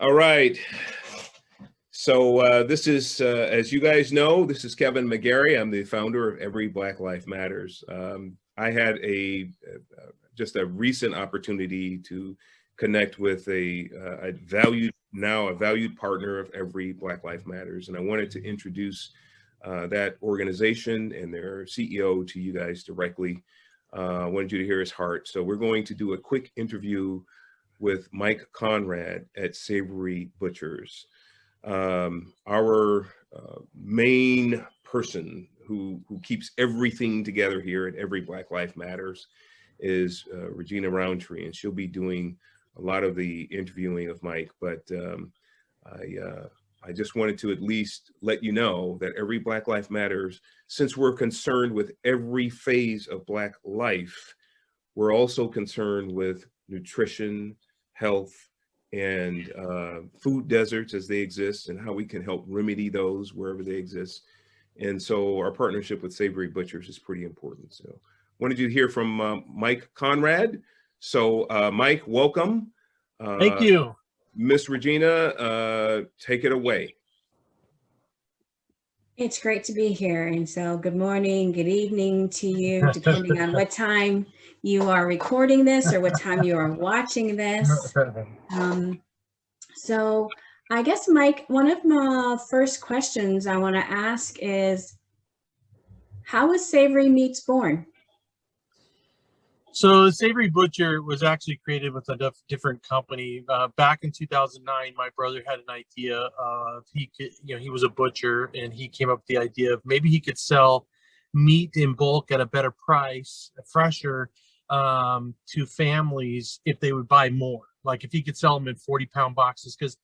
All right. So this is, as you guys know, this is Kevin McGarry. I'm the founder of Every Black Life Matters. I had just a recent opportunity to connect with a valued partner of Every Black Life Matters, and I wanted to introduce that organization and their CEO to you guys directly. I wanted you to hear his heart. So we're going to do a quick interview with Mike Conrad at Savory Butchers. Our main person who keeps everything together here at Every Black Life Matters is Regina Roundtree, and she'll be doing a lot of the interviewing of Mike. But I just wanted to at least let you know that Every Black Life Matters, since we're concerned with every phase of Black life, we're also concerned with nutrition, health, and food deserts as they exist, and how we can help remedy those wherever they exist. And so our partnership with Savory Butchers is pretty important. So wanted you to hear from Mike Conrad. So Mike, welcome. Thank you. Miss Regina, take it away. It's great to be here. And so good morning, good evening to you, depending on what time you are recording this or what time you are watching this. So I guess, Mike, one of my first questions I want to ask is, how was Savory Meats born? So Savory Butcher was actually created with a different company. Back in 2009, my brother had an idea of he was a butcher, and he came up with the idea of maybe he could sell meat in bulk at a better price, fresher, to families if they would buy more. Like if he could sell them in 40-pound boxes, because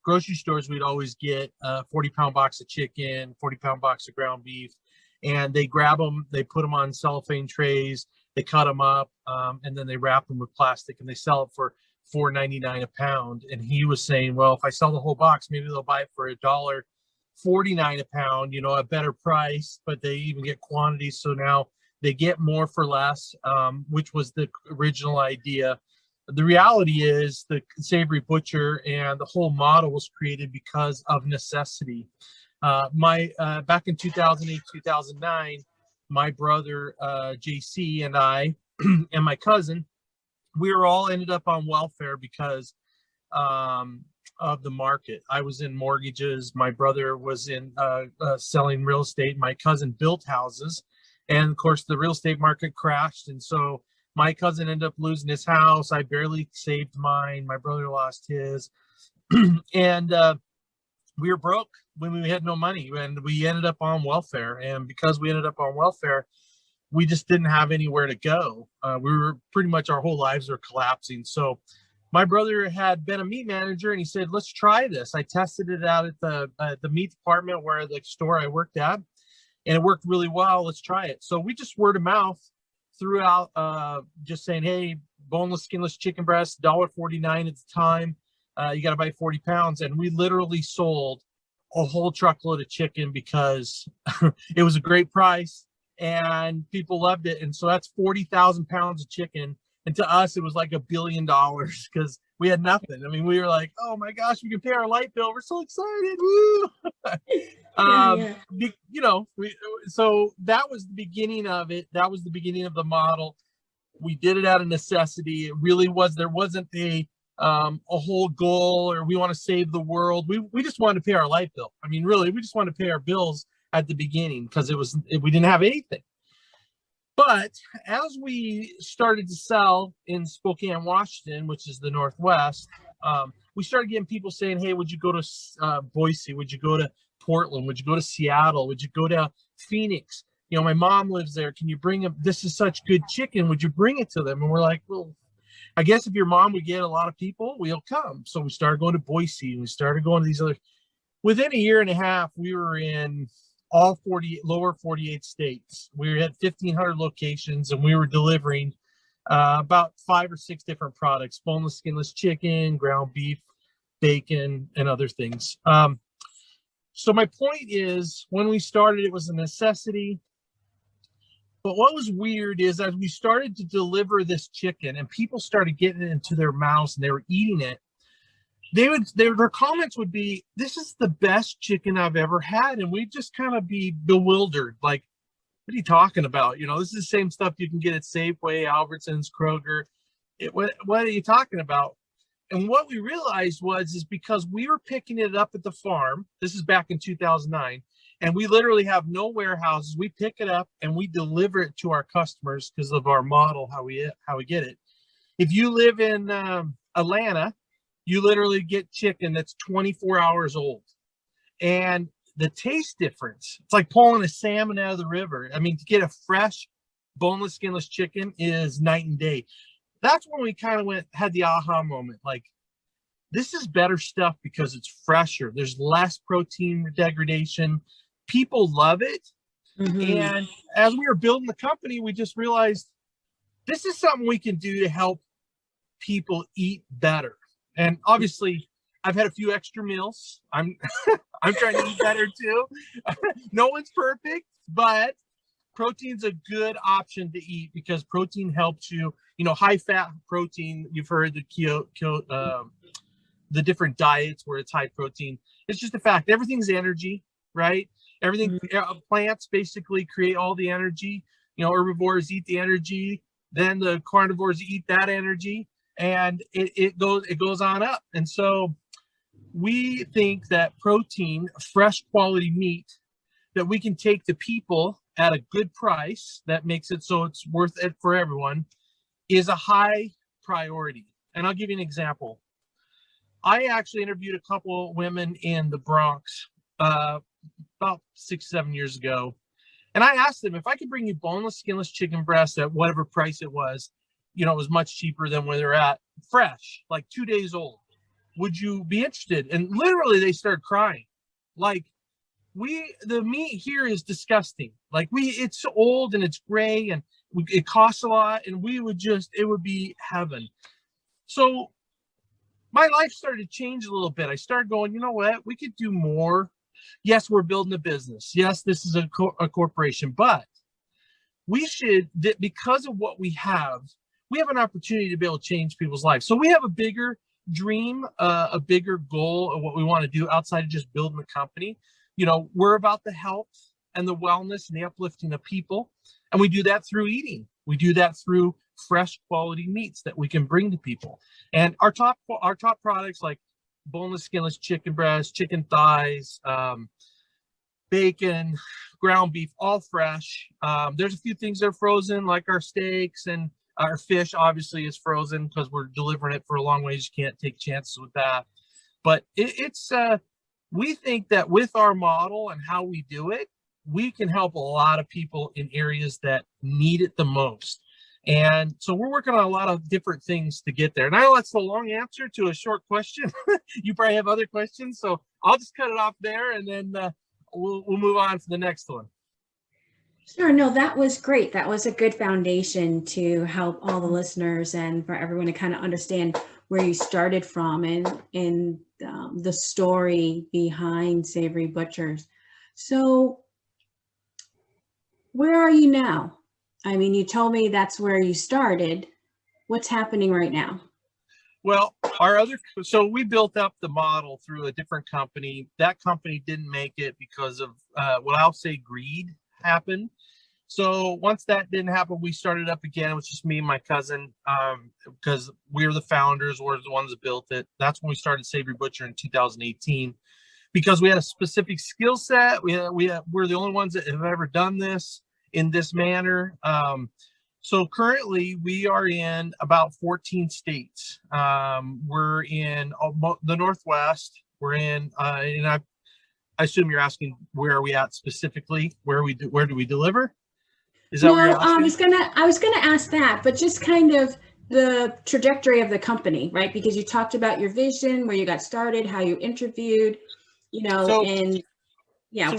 grocery stores, we'd always get a 40-pound box of chicken, 40-pound box of ground beef, and they grab them, they put them on cellophane trays, they cut them up, and then they wrap them with plastic, and they sell it for $4.99 a pound. And he was saying, well, if I sell the whole box, maybe they'll buy it for $1.49 a pound, a better price, but they even get quantity. So now they get more for less, which was the original idea. The reality is the Savory Butcher and the whole model was created because of necessity. Back in 2008, 2009, my brother, JC, and I, and my cousin, we were all ended up on welfare because of the market. I was in mortgages. My brother was in selling real estate. My cousin built houses. And of course, the real estate market crashed. And so my cousin ended up losing his house. I barely saved mine. My brother lost his. And we were broke when we had no money, and we ended up on welfare. And because we ended up on welfare, we just didn't have anywhere to go. We were pretty much, our whole lives were collapsing. So my brother had been a meat manager, and he said, let's try this. I tested it out at the meat department where the store I worked at, and it worked really well. Let's try it. So we just word of mouth threw out, just saying, hey, boneless, skinless chicken breast, $1.49 at the time. You got to buy 40 pounds. And we literally sold a whole truckload of chicken because it was a great price and people loved it. And so that's 40,000 pounds of chicken. And to us, it was like $1 billion because we had nothing. I mean, we were like, oh my gosh, we can pay our light bill. We're so excited. Woo! So that was the beginning of it. That was the beginning of the model. We did it out of necessity. It really was, there wasn't a whole goal or we want to save the world. We just wanted to pay our light bill. I mean, really, we just wanted to pay our bills at the beginning because we didn't have anything. But as we started to sell in Spokane, Washington, which is the Northwest, we started getting people saying, hey, would you go to Boise? Would you go to Portland? Would you go to Seattle? Would you go to Phoenix? My mom lives there. Can you bring them? This is such good chicken. Would you bring it to them? And we're like, well, I guess if your mom would get a lot of people, we'll come. So we started going to Boise, and we started going to these other. Within a year and a half, we were in all lower 48 states. We had 1,500 locations, and we were delivering about 5 or 6 different products: boneless, skinless chicken, ground beef, bacon, and other things. So my point is, when we started, it was a necessity. But what was weird is as we started to deliver this chicken and people started getting it into their mouths and they were eating it, their comments would be, "This is the best chicken I've ever had," and we'd just kind of be bewildered, like, "What are you talking about? You know, this is the same stuff you can get at Safeway, Albertsons, Kroger. What are you talking about?" And what we realized is because we were picking it up at the farm. This is back in 2009, and we literally have no warehouses. We pick it up and we deliver it to our customers because of our model, how we get it. If you live in Atlanta, you literally get chicken that's 24 hours old. And the taste difference, it's like pulling a salmon out of the river. I mean, to get a fresh, boneless, skinless chicken is night and day. That's when we kind of had the aha moment. Like, this is better stuff because it's fresher. There's less protein degradation. People love it. Mm-hmm. And as we were building the company, we just realized this is something we can do to help people eat better. And obviously, I've had a few extra meals. I'm trying to eat better too. No one's perfect, but protein's a good option to eat because protein helps you. You know, high fat protein. You've heard the different diets where it's high protein. It's just a fact. Everything's energy, right? Everything. Plants basically create all the energy. You know, herbivores eat the energy. Then the carnivores eat that energy, and it goes on up. And so we think that protein, fresh quality meat, that we can take to people at a good price that makes it so it's worth it for everyone, is a high priority. And I'll give you an example. I actually interviewed a couple of women in the Bronx about 6-7 years ago. And I asked them, if I could bring you boneless, skinless chicken breast at whatever price it was, you know, it was much cheaper than where they're at, fresh, like 2 days old, would you be interested? And literally they started crying. Like, the meat here is disgusting. Like, it's old and it's gray and it costs a lot, and it would be heaven. So my life started to change a little bit. I started going, you know what, we could do more. Yes, we're building a business. Yes, this is a corporation, but we should, because of what we have an opportunity to be able to change people's lives. So we have a bigger dream, a bigger goal of what we want to do outside of just building a company. You know, we're about the health and the wellness and the uplifting of people. And we do that through eating. We do that through fresh quality meats that we can bring to people. And our top products, like boneless, skinless chicken breast, chicken thighs, bacon, ground beef, all fresh. There's a few things that are frozen, like our steaks, and our fish obviously is frozen because we're delivering it for a long ways. You can't take chances with that. But we think that with our model and how we do it, we can help a lot of people in areas that need it the most. And so we're working on a lot of different things to get there. And I know that's a long answer to a short question. You probably have other questions, so I'll just cut it off there, and then we'll move on to the next one. Sure. No, that was great. That was a good foundation to help all the listeners and for everyone to kind of understand where you started from and the story behind Savory Butchers. So where are you now? I mean, you told me that's where you started. What's happening right now? Well, so we built up the model through a different company. That company didn't make it because of what I'll say greed happened. So once that didn't happen, we started up again. It was just me and my cousin because we were the founders, we're the ones that built it. That's when we started Savory Butcher in 2018 because we had a specific skill set. We're the only ones that have ever done this in this manner. So currently we are in about 14 states. We're in the Northwest. We're in, and I assume you're asking where are we at specifically? Where do we deliver? Is that what you're asking? I was gonna ask that, but just kind of the trajectory of the company, right? Because you talked about your vision, where you got started, how you interviewed, you know, so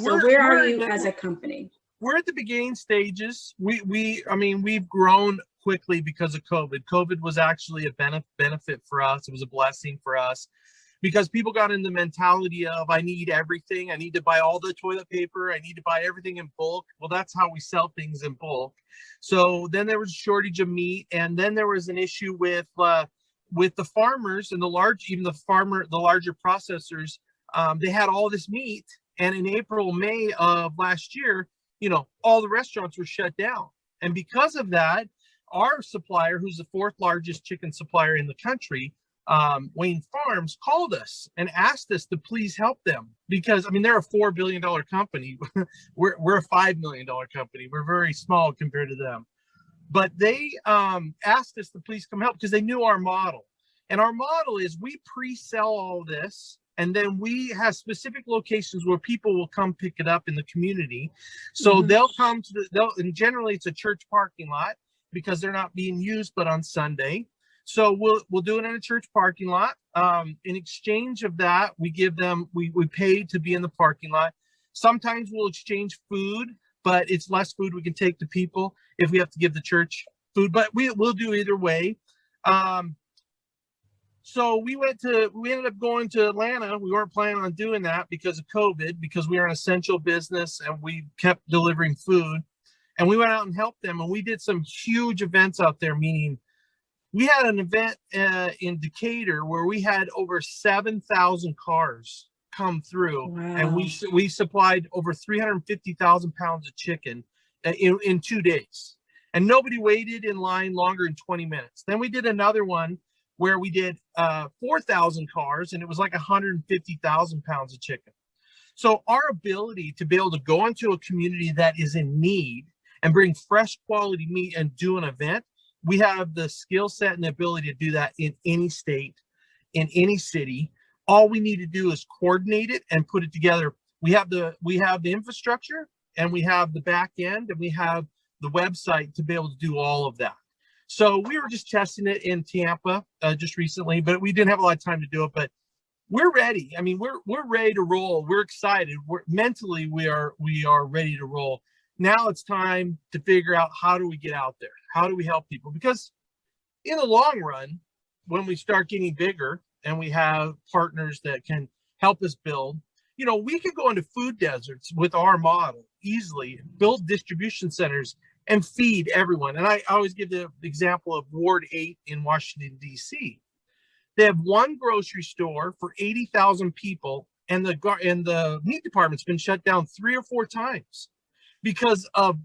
where are you as a company? We're at the beginning stages. We've grown quickly because of COVID. COVID was actually a benefit for us. It was a blessing for us because people got in the mentality of, I need everything. I need to buy all the toilet paper. I need to buy everything in bulk. Well, that's how we sell things in bulk. So then there was a shortage of meat. And then there was an issue with with the farmers and the larger processors, they had all this meat. And in April, May of last year, all the restaurants were shut down. And because of that, our supplier, who's the 4th largest chicken supplier in the country, Wayne Farms, called us and asked us to please help them, because they're a $4 billion company. we're a $5 million company. We're very small compared to them. But they asked us to please come help because they knew our model. And our model is we pre-sell all this, and then we have specific locations where people will come pick it up in the community. So they'll come to and generally it's a church parking lot because they're not being used but on Sunday. So we'll do it in a church parking lot. In exchange of that, we give them, we pay to be in the parking lot. Sometimes we'll exchange food, but it's less food we can take to people if we have to give the church food, but we'll do either way. So we ended up going to Atlanta. We weren't planning on doing that because of COVID, because we are an essential business and we kept delivering food. And we went out and helped them, and we did some huge events out there, meaning we had an event in Decatur where we had over 7,000 cars come through. Wow. And we supplied over 350,000 pounds of chicken in 2 days. And nobody waited in line longer than 20 minutes. Then we did another one where we did 4,000 cars, and it was like 150,000 pounds of chicken. So our ability to be able to go into a community that is in need and bring fresh quality meat and do an event, we have the skill set and the ability to do that in any state, in any city. All we need to do is coordinate it and put it together. We have the infrastructure, and we have the back end, and we have the website to be able to do all of that. So we were just testing it in Tampa just recently, but we didn't have a lot of time to do it. But we're ready. We're ready to roll. We're excited. Mentally we are ready to roll. Now it's time to figure out, how do we get out there? How do we help people? Because in the long run, when we start getting bigger and we have partners that can help us build, we could go into food deserts with our model easily, build distribution centers and feed everyone. And I always give the example of Ward 8 in Washington, D.C. They have one grocery store for 80,000 people, and the meat department's been shut down 3 or 4 times because of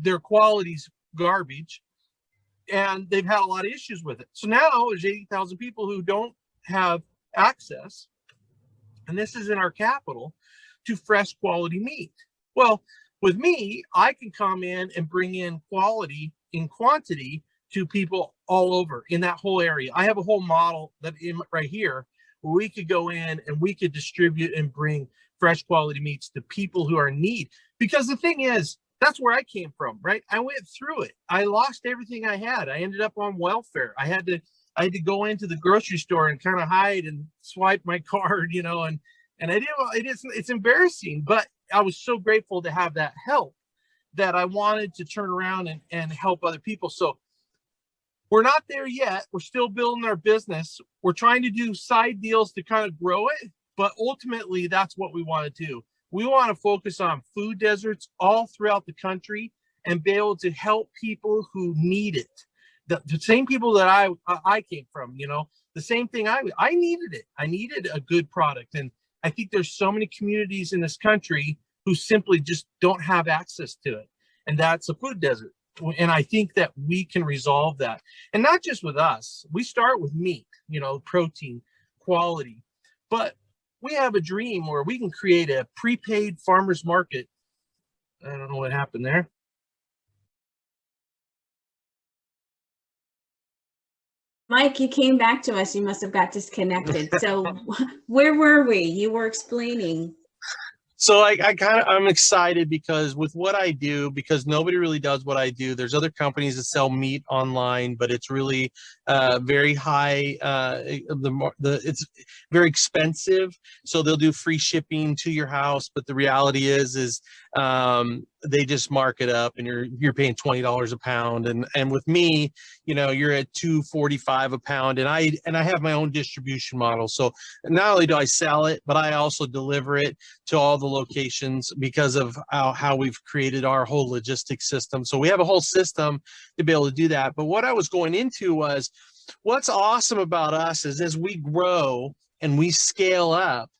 their quality's garbage, and they've had a lot of issues with it. So now there's 80,000 people who don't have access, and this is in our capital, to fresh quality meat. Well, with me, I can come in and bring in quality in quantity to people all over in that whole area. I have a whole model right here where we could go in and we could distribute and bring fresh quality meats to people who are in need. Because the thing is, that's where I came from, right? I went through it. I lost everything I had. I ended up on welfare. I had to go into the grocery store and kind of hide and swipe my card, and I didn't. It's embarrassing, but I was so grateful to have that help that I wanted to turn around and help other people. So we're not there yet. We're still building our business. We're trying to do side deals to kind of grow it, but ultimately that's what we want to do. We want to focus on food deserts all throughout the country and be able to help people who need it. The same people that I came from, the same thing I needed it. I needed a good product. And I think there's so many communities in this country who simply just don't have access to it. And that's a food desert. And I think that we can resolve that. And not just with us. We start with meat, protein, quality. But we have a dream where we can create a prepaid farmers market. I don't know what happened there. Mike, you came back to us. You must have got disconnected. So where were we? You were explaining. So I'm excited because with what I do, because nobody really does what I do. There's other companies that sell meat online, but it's really very high. It's very expensive. So they'll do free shipping to your house, but the reality is they just mark it up, and you're paying $20 a pound. And with me, you're at $2.45 a pound, and I have my own distribution model. So not only do I sell it, but I also deliver it to all the locations because of how we've created our whole logistics system. So we have a whole system to be able to do that. But what I was going into was, what's awesome about us is as we grow and we scale up,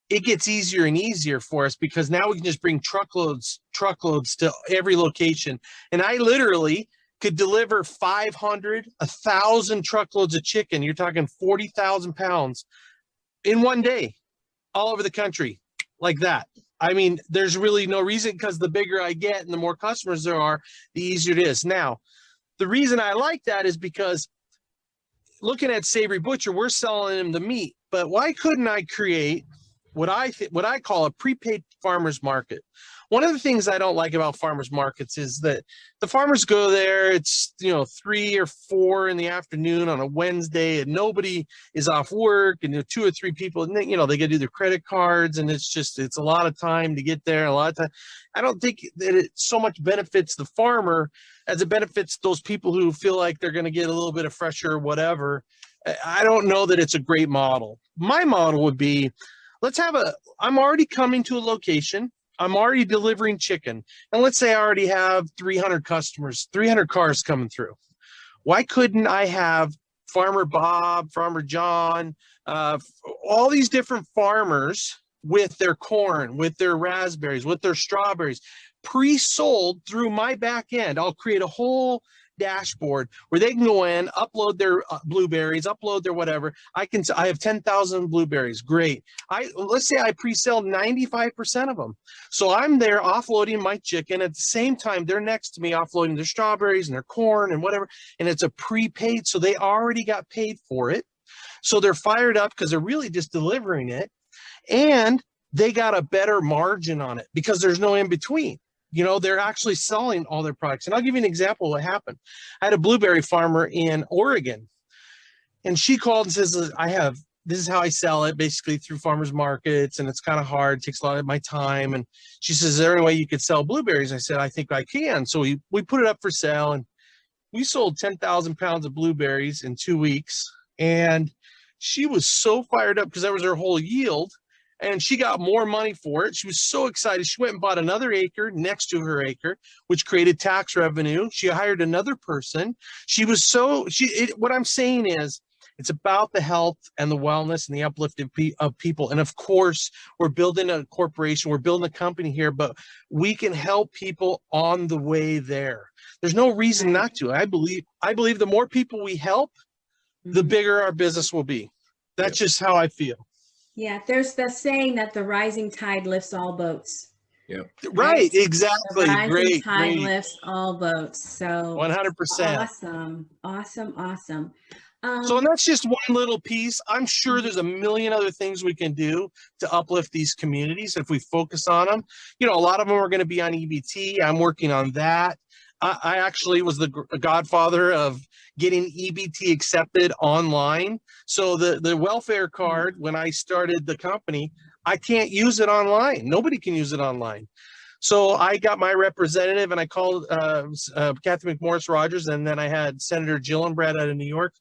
it gets easier and easier for us because now we can just bring truckloads to every location. And I literally could deliver 500, 1,000 truckloads of chicken. You're talking 40,000 pounds in one day all over the country like that. I mean, there's really no reason, because the bigger I get and the more customers there are, the easier it is. Now, the reason I like that is because looking at Savory Butcher, we're selling them the meat, but why couldn't I create what I call a prepaid farmers market? One of the things I don't like about farmers markets is that the farmers go there, it's 3 or 4 in the afternoon on a Wednesday, and nobody is off work, and 2 or 3 people, and they got to do their credit cards, and it's a lot of time to get there, a lot of time. I don't think that it so much benefits the farmer as it benefits those people who feel like they're going to get a little bit of fresher or whatever. I don't know that it's a great model. My model would be, I'm already coming to a location. I'm already delivering chicken. And let's say I already have 300 customers, 300 cars coming through. Why couldn't I have Farmer Bob, Farmer John, all these different farmers with their corn, with their raspberries, with their strawberries, pre-sold through my back end? I'll create a whole dashboard where they can go in, upload their blueberries, upload their whatever. I have 10,000 blueberries. Great. Let's say I pre-sell 95% of them. So I'm there offloading my chicken. At the same time, they're next to me offloading their strawberries and their corn and whatever. And it's a prepaid. So they already got paid for it. So they're fired up because they're really just delivering it. And they got a better margin on it because there's no in between. They're actually selling all their products. And I'll give you an example of what happened. I had a blueberry farmer in Oregon, and she called and says, this is how I sell it, basically through farmers markets, and it's kind of hard, it takes a lot of my time. And she says, is there any way you could sell blueberries? I said, I think I can. So we put it up for sale, and we sold 10,000 pounds of blueberries in 2 weeks. And she was so fired up because that was her whole yield. And she got more money for it. She was so excited. She went and bought another acre next to her acre, which created tax revenue. She hired another person. What I'm saying is, it's about the health and the wellness and the uplifting of people. And of course, we're building a corporation, we're building a company here, but we can help people on the way there. There's no reason not to. I believe the more people we help, the bigger our business will be. That's just how I feel. Yeah, there's the saying that the rising tide lifts all boats. Yeah. Right, exactly. The rising Great. tide lifts all boats. So 100%. Awesome. So, and that's just one little piece. I'm sure there's a million other things we can do to uplift these communities if we focus on them. A lot of them are going to be on EBT. I'm working on that. I actually was the godfather of getting EBT accepted online. So the welfare card, when I started the company, I can't use it online. Nobody can use it online. So I got my representative, and I called Kathy McMorris Rogers, and then I had Senator Gillibrand out of New York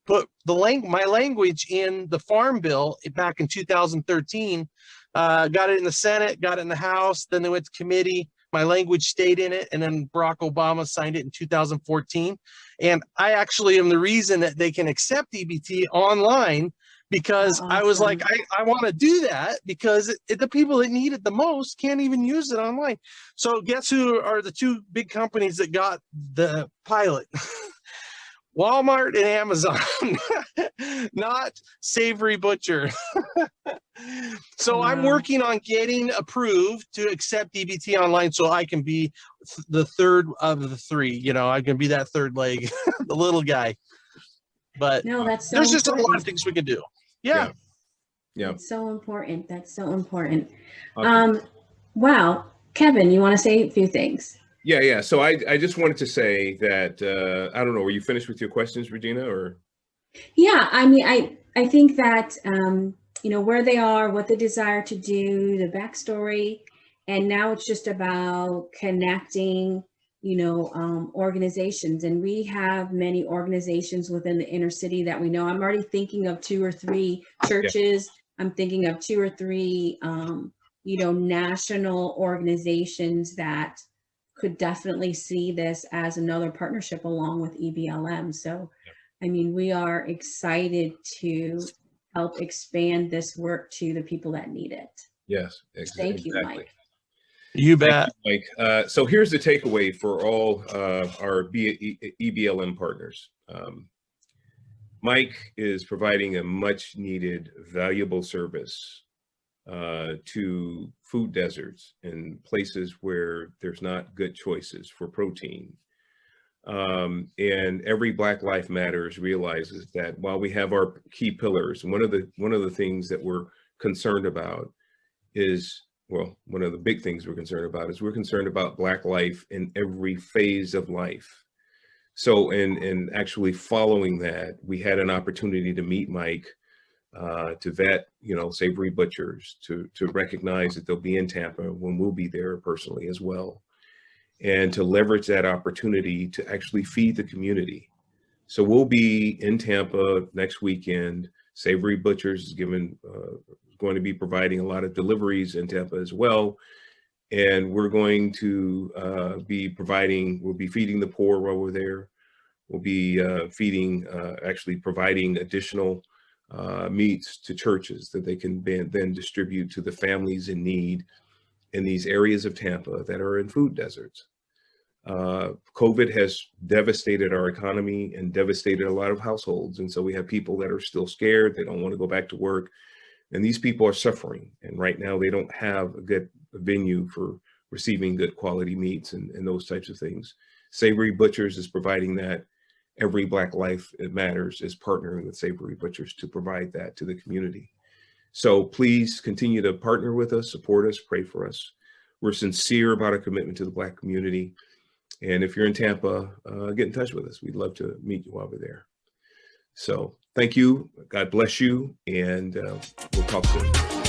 put my language in the Farm Bill back in 2013. Got it in the Senate, got it in the House, then they went to committee. My language stayed in it, and then Barack Obama signed it in 2014. And I actually am the reason that they can accept EBT online, because I was like, I want to do that because the people that need it the most can't even use it online. So guess who are the 2 big companies that got the pilot? Walmart and Amazon, not Savory Butcher. So I'm working on getting approved to accept EBT online so I can be the third of the 3. I can be that third leg, the little guy. But that's so there's just important. a lot of things we can do. Yeah. It's so important. That's so important. Awesome. Wow. Kevin, you want to say a few things? Yeah. So I just wanted to say that, I don't know, were you finished with your questions, Regina, or? Yeah, I mean, I think that, where they are, what they desire to do, the backstory, and now it's just about connecting, organizations. And we have many organizations within the inner city that we know. I'm already thinking of 2 or 3 churches. Yeah. I'm thinking of 2 or 3, national organizations that could definitely see this as another partnership along with EBLM. So, I mean, we are excited to help expand this work to the people that need it. Yes, Thank you, exactly. Mike. You bet. Thank you, Mike. So here's the takeaway for all our EBLM partners. Mike is providing a much needed, valuable service to food deserts and places where there's not good choices for protein. And every Black Life Matters realizes that while we have our key pillars, one of the things that we're concerned about is, well, one of the big things we're concerned about is we're concerned about Black life in every phase of life. So in actually following that, we had an opportunity to meet Mike, to vet, Savory Butchers, to recognize that they'll be in Tampa when we'll be there personally as well, and to leverage that opportunity to actually feed the community. So we'll be in Tampa next weekend. Savory Butchers is going to be providing a lot of deliveries in Tampa as well. And we're going to we'll be feeding the poor while we're there. We'll be actually providing additional meats to churches that they can then distribute to the families in need in these areas of Tampa that are in food deserts. COVID has devastated our economy and devastated a lot of households. And so we have people that are still scared. They don't want to go back to work. And these people are suffering. And right now they don't have a good venue for receiving good quality meats and those types of things. Savory Butchers is providing that. Every Black Life Matters is partnering with Savory Butchers to provide that to the community. So please continue to partner with us, support us, pray for us. We're sincere about our commitment to the Black community. And if you're in Tampa, get in touch with us. We'd love to meet you while we're there. So thank you. God bless you. And we'll talk soon.